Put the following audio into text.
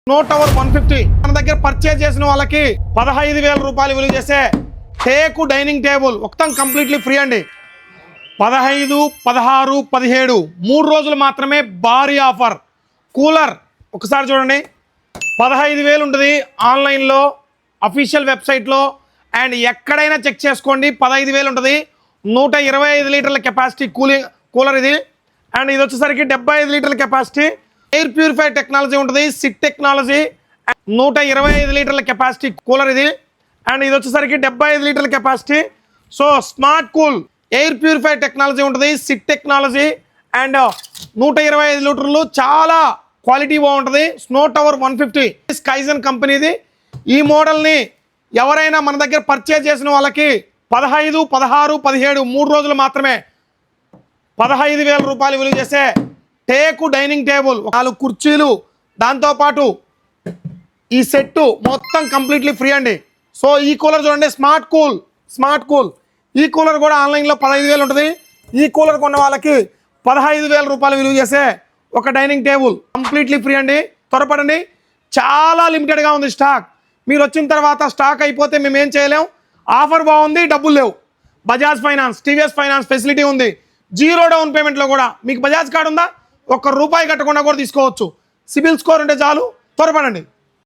Snow tower 150 మన దగ్గర purchase చేసిన వాళ్ళకి 15,000 రూపాయలు విలువ చేసే టేకు డైనింగ్ టేబుల్ మొత్తం కంప్లీట్లీ ఫ్రీ అండి. 15, 16, 17 3 రోజులు మాత్రమే భారీ ఆఫర్. కూలర్ ఒకసారి చూడండి, 15,000 ఉంటుంది ఆన్లైన్లో అఫీషియల్ వెబ్సైట్లో, అండ్ ఎక్కడైనా చెక్ చేసుకోండి 15,000 ఉంటుంది. 125 లీటర్ల కెపాసిటీ కూలర్ ఇది. అండ్ ఇది వచ్చేసరికి 75 లీటర్ల కెపాసిటీ. ఎయిర్ ప్యూరిఫై టెక్నాలజీ ఉంటుంది, సిట్ టెక్నాలజీ. 125 లీటర్ల కెపాసిటీ కూలర్ ఇది. అండ్ ఇది వచ్చేసరికి 75 లీటర్ల capacity. So smart cool air purify technology ఉంటుంది, సిట్ టెక్నాలజీ. అండ్ 125 లీటర్లు, చాలా క్వాలిటీ బాగుంటుంది. స్నో టవర్ 150 స్కైజన్ కంపెనీది. ఈ మోడల్ని ఎవరైనా మన దగ్గర పర్చేజ్ చేసిన వాళ్ళకి 15, 16, 17 3 రోజులు మాత్రమే 15,000 రూపాయలు విలువ చేసే టేకు డైనింగ్ టేబుల్, 4 కుర్చీలు, దాంతోపాటు ఈ సెట్టు మొత్తం కంప్లీట్లీ ఫ్రీ అండి. సో ఈ కూలర్ చూడండి, స్మార్ట్ కూల్. ఈ కూలర్ కూడా ఆన్లైన్లో 15,000 ఉంటుంది. ఈ కూలర్ కొన్న వాళ్ళకి 15,000 రూపాయలు విలువ చేసే ఒక డైనింగ్ టేబుల్ కంప్లీట్లీ ఫ్రీ అండి. త్వరపడండి, చాలా లిమిటెడ్గా ఉంది స్టాక్. మీరు వచ్చిన తర్వాత స్టాక్ అయిపోతే మేము ఏం చేయలేం. ఆఫర్ బాగుంది, డబ్బులు లేవు. Bajaj finance, TVS finance facility ఉంది. 0 డౌన్ పేమెంట్లో కూడా. మీకు బజాజ్ కార్డు ఉందా? ₹1 కట్టకుండా కూడా తీసుకోవచ్చు. సిబిల్ స్కోర్ ఉంటే చాలు, త్వరపడండి.